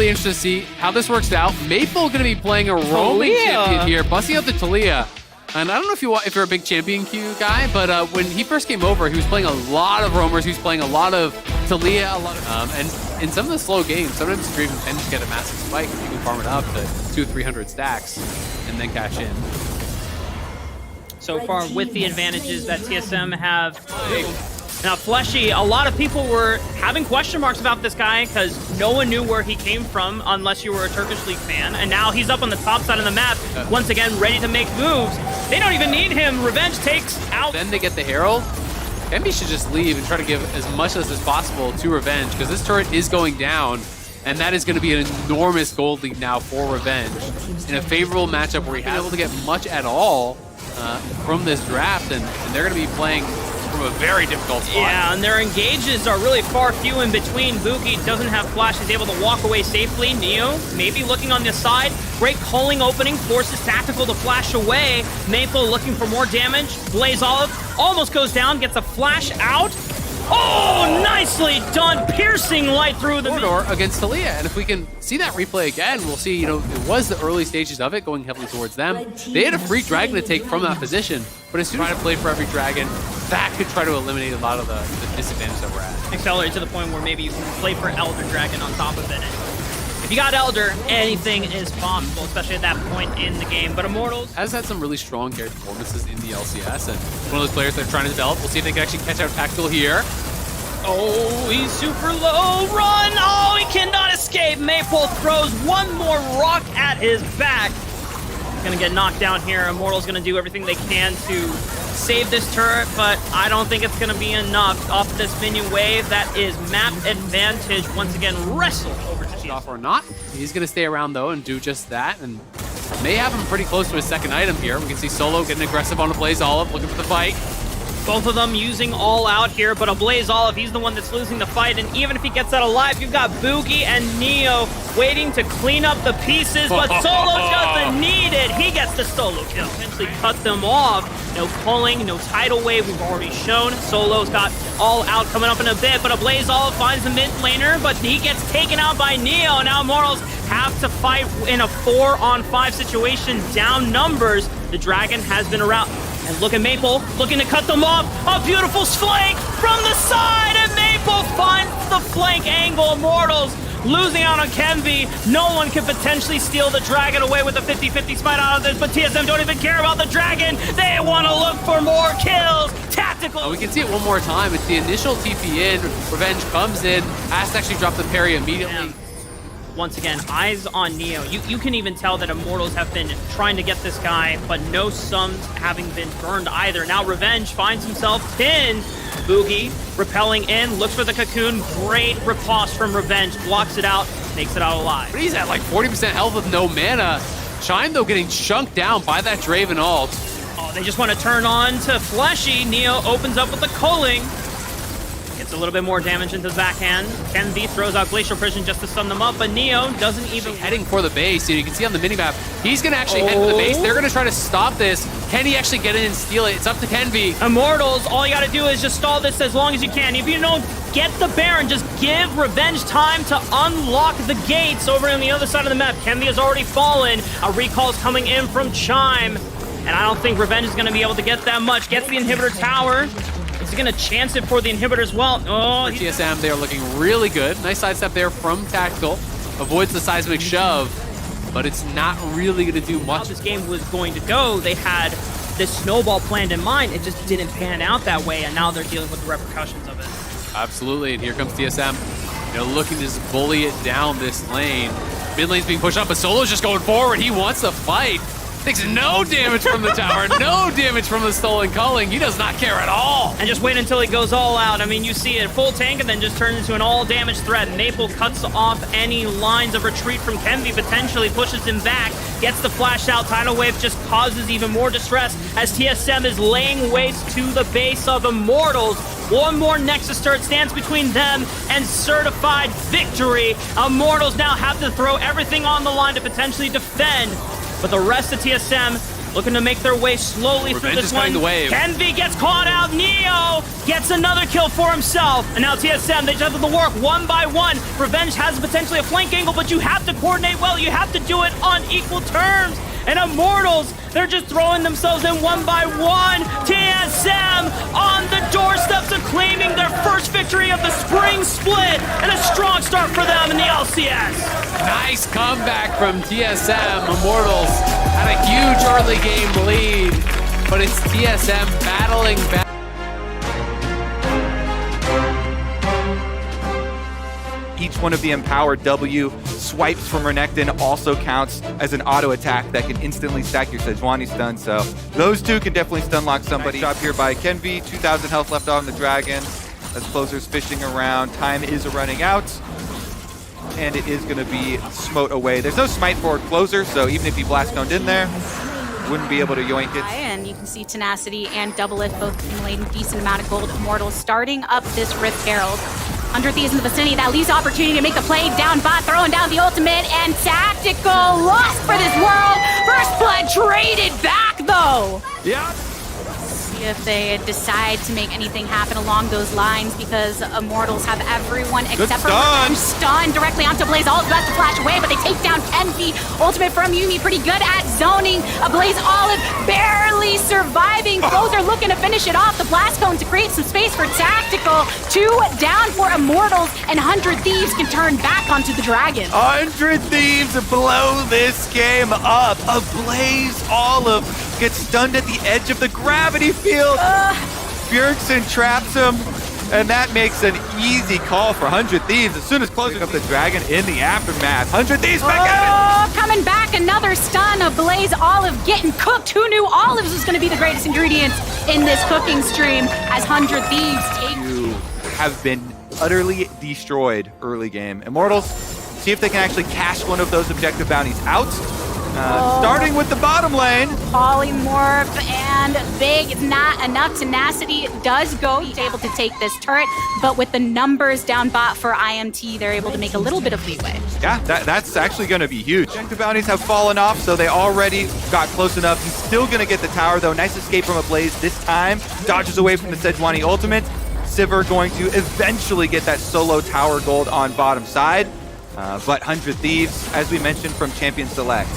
really interested to see how this works out. Maple going to be playing a roaming champion here, busting out the Talia. And I don't know if you're a big champion Q guy, but when he first came over, he was playing a lot of roamers. He was playing a lot of Talia, and in some of the slow games, sometimes you even tend to get a massive spike if you can farm it up to 200-300 stacks and then cash in. So far, with the advantages that TSM have. Now, Fleshy, a lot of people were having question marks about this guy because no one knew where he came from unless you were a Turkish League fan. And now he's up on the top side of the map, once again, ready to make moves. They don't even need him. Revenge takes out. Then they get the Herald. Envy should just leave and try to give as much as possible to Revenge because this turret is going down. And that is going to be an enormous gold lead now for Revenge in a favorable matchup where he hasn't been able to get much at all from this draft. And they're going to be playing from a very difficult spot. Yeah, and their engages are really far few in between. Buki doesn't have flash. He's able to walk away safely. Neo maybe looking on this side. Great culling opening. Forces Tactical to flash away. Maple looking for more damage. Blaze Olive almost goes down. Gets a flash out. Oh, nicely done. Piercing light through the corridor against Talia. And if we can see that replay again, we'll see, it was the early stages of it going heavily towards them. They had a free dragon to take from that position, but as soon as you play for every dragon, that could try to eliminate a lot of the disadvantage that we're at. Accelerate to the point where maybe you can play for Elder Dragon on top of it. If you got Elder, anything is possible, especially at that point in the game. But Immortals has had some really strong carry performances in the LCS, and one of those players they're trying to develop. We'll see if they can actually catch out Tactical here. Oh, he's super low. Run! Oh, he cannot escape. Maple throws one more rock at his back. Gonna get knocked down here. Immortal's gonna do everything they can to save this turret, but I don't think it's gonna be enough. Off this minion wave, that is map advantage. Once again, wrestle over to off or not. He's gonna stay around though and do just that, and may have him pretty close to his second item here. We can see Solo getting aggressive on a Blaze Olive, looking for the fight. Both of them using all out here, but a Blaze Olive, he's the one that's losing the fight, and even if he gets that alive, you've got Boogie and Neo waiting to clean up the pieces, but Solo doesn't need it. He gets the solo kill, eventually cut them off. No culling, no tidal wave, we've already shown. Solo's got all out coming up in a bit, but a Blaze Olive finds the mid laner, but he gets taken out by Neo. Now Immortals have to fight in a 4-on-5 situation, down numbers. The dragon has been around. And look at Maple, looking to cut them off. A beautiful flank from the side, and Maple finds the flank angle. Immortals losing out on Kenvi. No one can potentially steal the dragon away with a 50-50 smite out of this, but TSM don't even care about the dragon. They want to look for more kills. Tactical. We can see it one more time. It's the initial TP in. Revenge comes in, has to actually drop the parry immediately. Damn. Once again, eyes on Neo. You can even tell that Immortals have been trying to get this guy, but no sums having been burned either. Now Revenge finds himself pinned. Boogie repelling in, looks for the cocoon. Great riposte from Revenge, blocks it out, makes it out alive. But he's at like 40% health with no mana. Chime, though, getting chunked down by that Draven ult. Oh, they just want to turn on to Fleshy. Neo opens up with the culling. Gets a little bit more damage into the backhand. Kenvi throws out Glacial Prison just to stun them up, but Neo doesn't even... Heading for the base. You can see on the minimap, he's going to actually head for the base. They're going to try to stop this. Can he actually get in and steal it? It's up to Kenvi. Immortals, all you got to do is just stall this as long as you can. If you don't get the Baron, just give Revenge time to unlock the gates over on the other side of the map. Kenvi has already fallen. A recall's coming in from Chime, and I don't think Revenge is going to be able to get that much. Gets the inhibitor tower. He's going to chance it for the inhibitor as well. Oh, for TSM, they are looking really good. Nice sidestep there from Tactical. Avoids the seismic shove, but it's not really going to do much. How this game was going to go, they had this snowball planned in mind. It just didn't pan out that way, and now they're dealing with the repercussions of it. Absolutely, and here comes TSM. Looking to just bully it down this lane. Mid lane's being pushed up, but Solo's just going forward. He wants to fight. Takes no damage from the tower, no damage from the stolen culling. He does not care at all. And just wait until he goes all out. I mean, you see it full tank and then just turns into an all damage threat. Maple cuts off any lines of retreat from Kenvi, potentially pushes him back, gets the flash out. Tidal wave just causes even more distress as TSM is laying waste to the base of Immortals. One more Nexus turret stands between them and certified victory. Immortals now have to throw everything on the line to potentially defend. But the rest of TSM looking to make their way slowly through Revenge this is one. cutting the wave. Kenvi gets caught out. Neo gets another kill for himself. And now TSM, they just have to work one by one. Revenge has potentially a flank angle, but you have to coordinate well. You have to do it on equal terms. And Immortals, they're just throwing themselves in one by one. TSM on the doorsteps of claiming their first victory of the spring split, and a strong start for them in the LCS. Nice comeback from TSM. Immortals had a huge early game lead, but it's TSM battling back. Each one of the empowered W swipes from Renekton also counts as an auto attack that can instantly stack your Sejuani stun. So those two can definitely stun lock somebody. Nice job here by Kenvi. 2,000 health left on the Dragon. As Closer's fishing around, time is running out. And it is going to be smote away. There's no smite for Closer, so even if he blast coned in there, wouldn't be able to yoink it. And you can see Tenacity and Doublelift both accumulating a decent amount of gold. Immortals starting up this Rift Herald. 100 Thieves in the vicinity, that leaves opportunity to make the play down bot, throwing down the ultimate, and Tactical lost for this world. First blood traded back though. Yeah. See if they decide to make anything happen along those lines, because Immortals have everyone except for Revenge stunned directly onto Blaze. All about to flash away, but they take down Kenvi. Ultimate from Yuumi, pretty good at zoning. A Blaze Olive barely surviving. Both are looking to finish it off. The blast cone to create some space for Tactical. 2 down for Immortals, and 100 Thieves can turn back onto the Dragon. 100 Thieves blow this game up. A Blaze Olive gets stunned at the edge of the gravity field. Bjergsen traps him, and that makes an easy call for 100 Thieves. As soon as closing up the Dragon in the aftermath. 100 Thieves back at it! Coming back, another stun of Blaze Olive getting cooked. Who knew Olives was going to be the greatest ingredients in this cooking stream, as 100 Thieves take... You have been utterly destroyed early game. Immortals, see if they can actually cash one of those objective bounties out. Starting with the bottom lane. Polymorph and Big, it's not enough. Tenacity does go. He's able to take this turret, but with the numbers down bot for IMT, they're able to make a little bit of leeway. Yeah, that's actually going to be huge. Objective bounties have fallen off, so they already got close enough. He's still going to get the tower, though. Nice escape from a Blaze this time. Dodges away from the Sejuani ultimate. Sivir going to eventually get that solo tower gold on bottom side. But 100 Thieves, as we mentioned from Champion Select,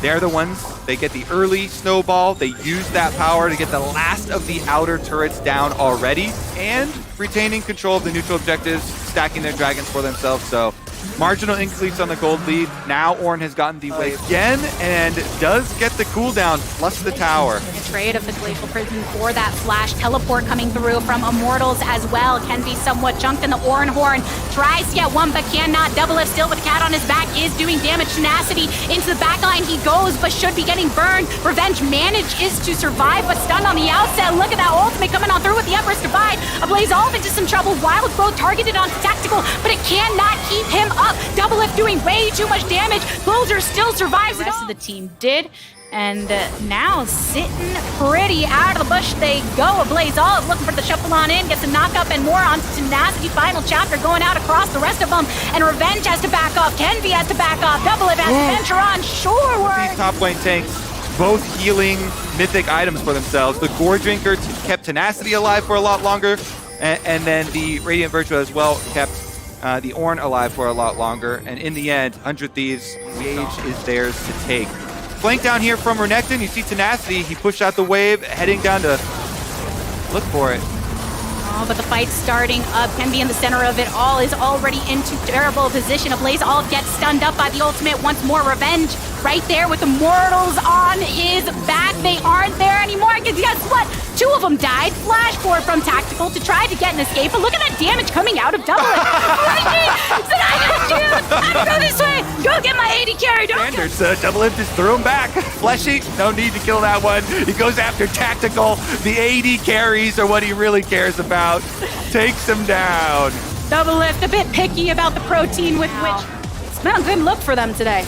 they're the ones, they get the early snowball, they use that power to get the last of the outer turrets down already, and retaining control of the neutral objectives, stacking their dragons for themselves. So marginal increase on the gold lead. Now Ornn has gotten the wave again and does get the cooldown plus the tower. A trade of the Glacial Prison for that flash. Teleport coming through from Immortals as well. Can be somewhat junked in the Ornn Horn. Tries to get one but cannot. Doublelift still with Cat on his back is doing damage. Tenacity into the backline he goes, but should be getting burned. Revenge manages to survive, but stunned on the outset. Look at that ultimate coming on through with the Empress Divide. A Blaze Olive into some trouble. Wild Growth targeted on Tactical, but it cannot keep him up. Doublelift doing way too much damage. Closer still survives. The rest of the team did. And now sitting pretty out of the bush they go. A Blaze Olive looking for the shuffle on in. Gets a knockup and more on Tenacity. Final chapter going out across the rest of them. And Revenge has to back off. Kenvi has to back off. Doublelift has to venture on shoreward. These top lane tanks, both healing mythic items for themselves. The Gore Drinker kept Tenacity alive for a lot longer. And then the Radiant Virtua as well kept the Ornn alive for a lot longer. And in the end, 100 Thieves, Rage is theirs to take. Flank down here from Renekton, you see Tenacity, he pushed out the wave, heading down to look for it. Oh, but the fight's starting up. Can be in the center of it all, is already into terrible position. A Blaze Olive gets stunned up by the ultimate once more. Revenge right there with Immortals on his back. They aren't there anymore, because guess what? 2 of them died. Flash forward from Tactical to try to get an escape, but look at that damage coming out of Doublelift. Said, I got you! I can go this way! Go get my 80 carry, don't you? Standards, Doublelift just threw him back. Fleshy, no need to kill that one. He goes after Tactical. The 80 carries are what he really cares about. Takes him down. Doublelift a bit picky about the protein with which it's been a good look for them today.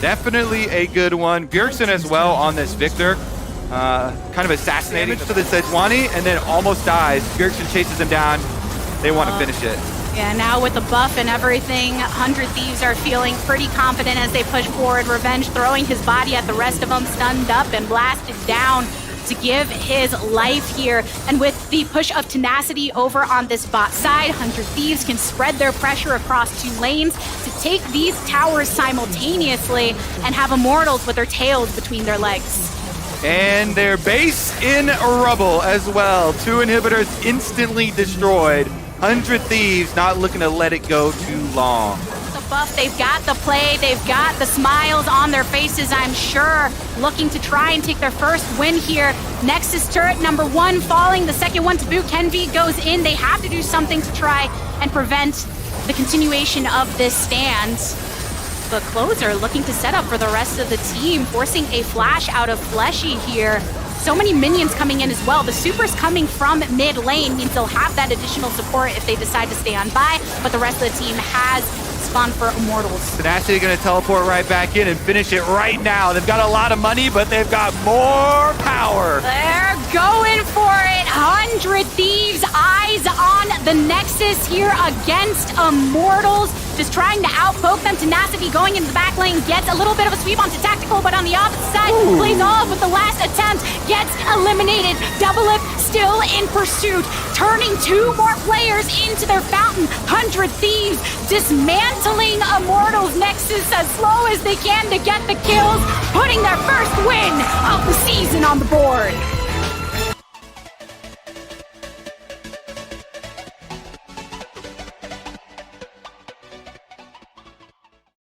Definitely a good one. Bjergsen as well on this Victor. Kind of assassinating to the Sejuani and then almost dies. Bjergsen chases him down. They want to finish it. Yeah, now with the buff and everything, 100 Thieves are feeling pretty confident as they push forward. Revenge throwing his body at the rest of them, stunned up and blasted down to give his life here. And with the push of Tenacity over on this bot side, 100 Thieves can spread their pressure across 2 lanes to take these towers simultaneously and have Immortals with their tails between their legs. And their base in rubble as well. 2 inhibitors instantly destroyed. 100 Thieves not looking to let it go too long. The buff, they've got the play, they've got the smiles on their faces, I'm sure, looking to try and take their first win here. Nexus turret number 1 falling, the second one to boot. Kenvi goes in. They have to do something to try and prevent the continuation of this stand. The Closer looking to set up for the rest of the team, forcing a flash out of Fleshy here. So many minions coming in as well. The supers coming from mid lane means they'll have that additional support if they decide to stay on by, but the rest of the team has spawned for Immortals. Tenacity going to teleport right back in and finish it right now. They've got a lot of money, but they've got more power. They're going for it. 100 Thieves, eyes on the Nexus here against Immortals. Just trying to outpoke them. Tenacity going into the back lane, gets a little bit of a sweep onto Tactical, but on the opposite side, plays off with the last attempt, gets eliminated. Double Lip still in pursuit, turning 2 more players into their fountain. 100 Thieves dismantling Immortals Nexus as slow as they can to get the kills, putting their first win